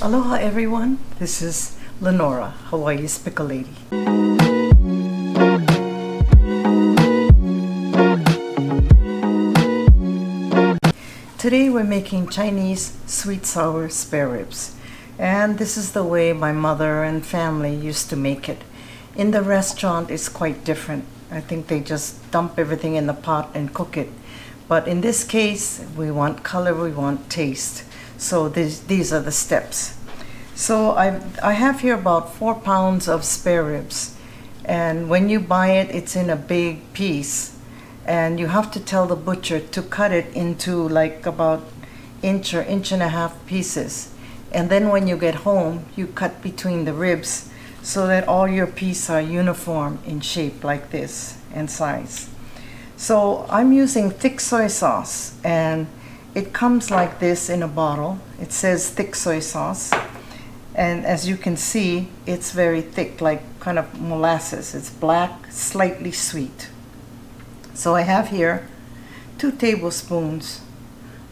Aloha everyone, this is Lenora, Hawaii's Pickle Lady. Today we're making Chinese sweet sour spare ribs, and this is the way my mother and family used to make it. In the restaurant it's quite different. I think they just dump everything in the pot and cook it. But in this case, we want color, we want taste. So these are the steps. So I have here about 4 pounds of spare ribs, and when you buy it, it's in a big piece, and you have to tell the butcher to cut it into like about inch or inch and a half pieces. And then when you get home, you cut between the ribs so that all your pieces are uniform in shape like this and size. So I'm using thick soy sauce, and it comes like this in a bottle. It says thick soy sauce, and as you can see, it's very thick, like kind of molasses. It's black, slightly sweet. So I have here 2 tablespoons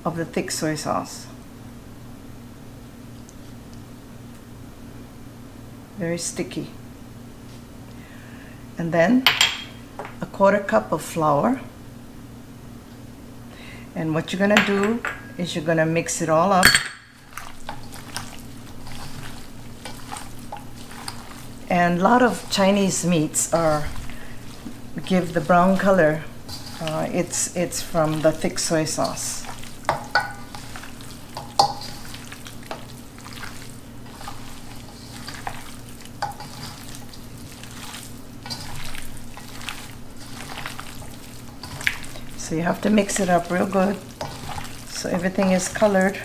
of the thick soy sauce. Very sticky. And then a 1/4 cup of flour. And what you're gonna do is you're gonna mix it all up. And a lot of Chinese meats give the brown color. It's from the thick soy sauce. So you have to mix it up real good so everything is colored.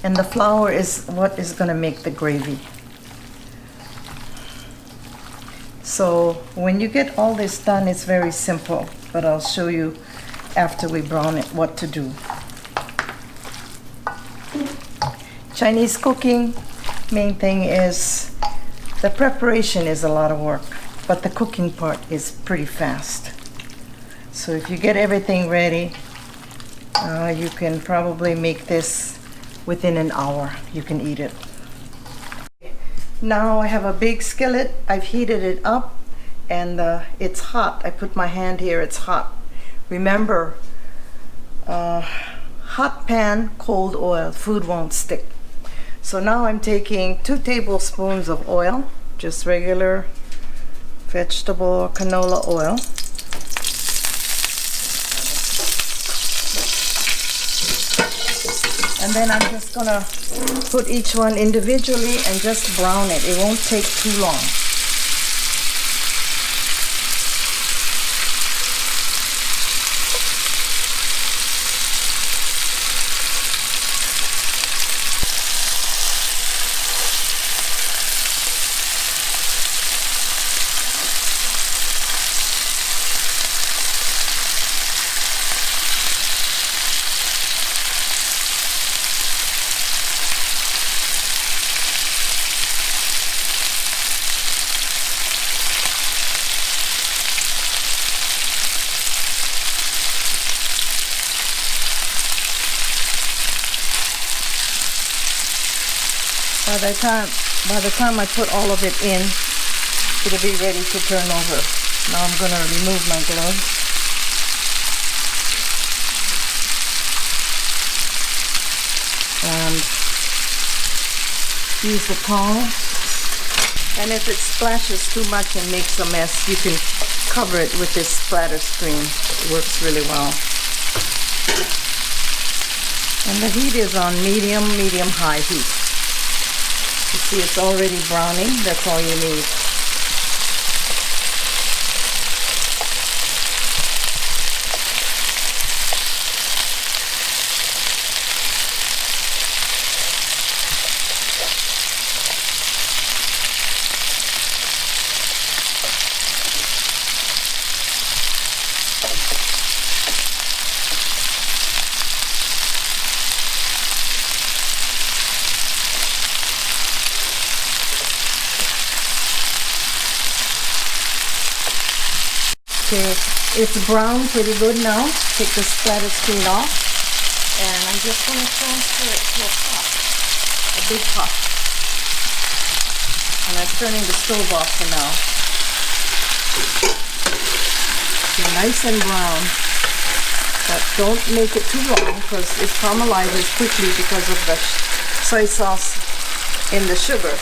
And the flour is what is going to make the gravy. So when you get all this done, it's very simple, but I'll show you after we brown it what to do. Chinese cooking, main thing is the preparation is a lot of work, but the cooking part is pretty fast. So if you get everything ready, you can probably make this within an hour. You can eat it. Now I have a big skillet. I've heated it up, and it's hot. I put my hand here, it's hot. Remember, hot pan, cold oil, food won't stick. So now I'm taking 2 tablespoons of oil, just regular vegetable or canola oil. And then I'm just gonna put each one individually and just brown it. It won't take too long. By the time I put all of it in, it'll be ready to turn over. Now I'm going to remove my gloves. And use the towel. And if it splashes too much and makes a mess, you can cover it with this splatter screen. It works really well. And the heat is on medium-high heat. You see it's already browning. That's all you need. Okay, it's browned pretty good now. Take the splatter screen off, and I'm just going to transfer it to a pot, a big pot. And I'm turning the stove off for now. Okay, nice and brown. But don't make it too long because it caramelizes quickly because of the soy sauce in the sugar.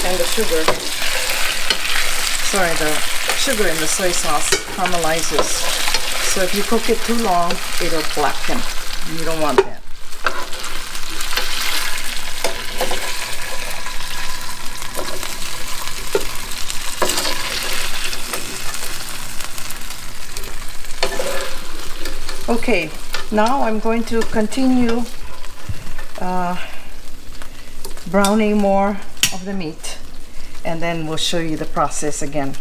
And the sugar, sorry, the sugar in the soy sauce caramelizes. So if you cook it too long, it'll blacken. You don't want that. Okay, now I'm going to continue browning more of the meat, and then we'll show you the process again.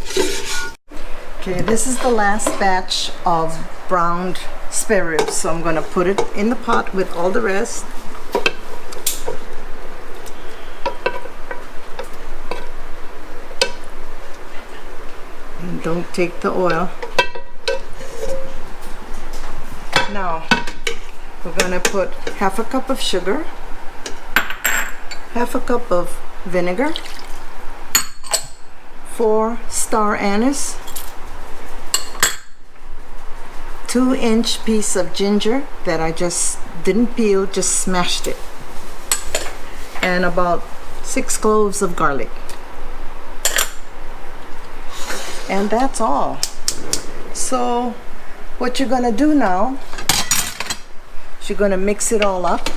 Okay, this is the last batch of browned spare ribs, so I'm going to put it in the pot with all the rest. And don't take the oil. Now we're going to put half a cup of sugar, half a cup of vinegar, 4 star anise, 2-inch piece of ginger that I just didn't peel, just smashed it, and about 6 cloves of garlic. And that's all. So what you're gonna do now is you're gonna mix it all up,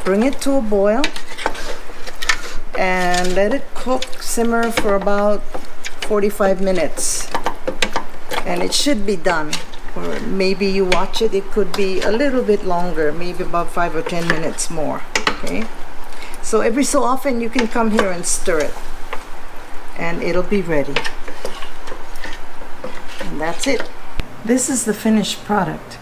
bring it to a boil, and let it cook, simmer for about 45 minutes. And it should be done. Or maybe you watch it, it could be a little bit longer, maybe about 5 or 10 minutes more. Okay? So every so often you can come here and stir it, and it'll be ready. And that's it. This is the finished product.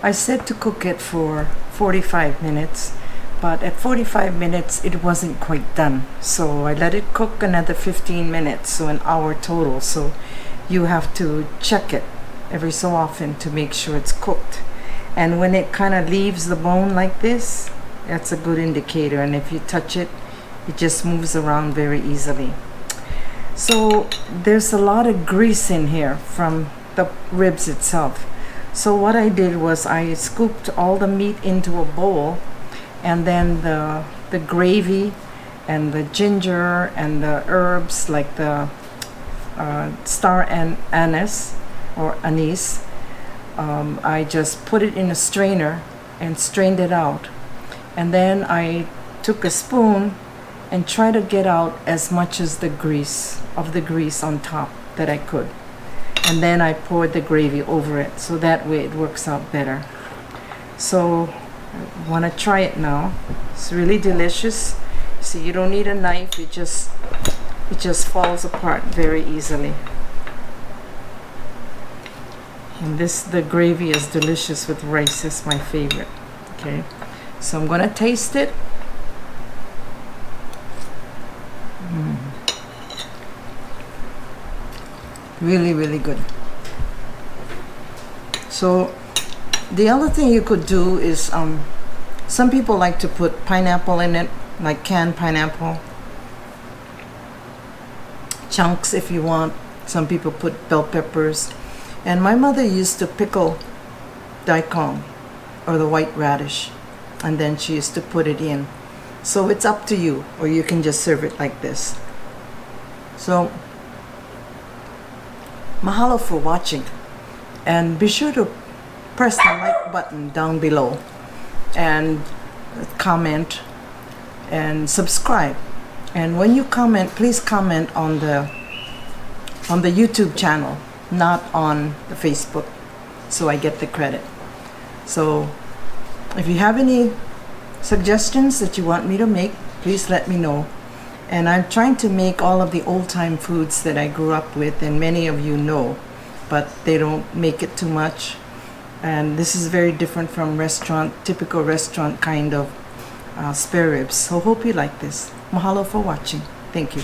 I said to cook it for 45 minutes, but at 45 minutes it wasn't quite done. So I let it cook another 15 minutes, so an hour total. So you have to check it every so often to make sure it's cooked. And when it kind of leaves the bone like this, that's a good indicator. And if you touch it, it just moves around very easily. So there's a lot of grease in here from the ribs itself. So what I did was I scooped all the meat into a bowl, and then the gravy and the ginger and the herbs like the star anise or anise, I just put it in a strainer and strained it out. And then I took a spoon and tried to get out as much as the grease on top that I could. And then I poured the gravy over it, so that way it works out better. So I want to try it now. It's really delicious. See, you don't need a knife, it just falls apart very easily. And the gravy is delicious with rice. It's my favorite. Okay, so I'm gonna taste it. Really, really good. So the other thing you could do is some people like to put pineapple in it, like canned pineapple, chunks if you want. Some people put bell peppers. And my mother used to pickle daikon, or the white radish, and then she used to put it in. So it's up to you, or you can just serve it like this. So mahalo for watching, and be sure to press the like button down below, and comment and subscribe. And when you comment, please comment on the YouTube channel, not on the Facebook, so I get the credit. So if you have any suggestions that you want me to make, please let me know. And I'm trying to make all of the old-time foods that I grew up with, and many of you know, but they don't make it too much. And this is very different from typical restaurant kind of spare ribs. So hope you like this. Mahalo for watching. Thank you.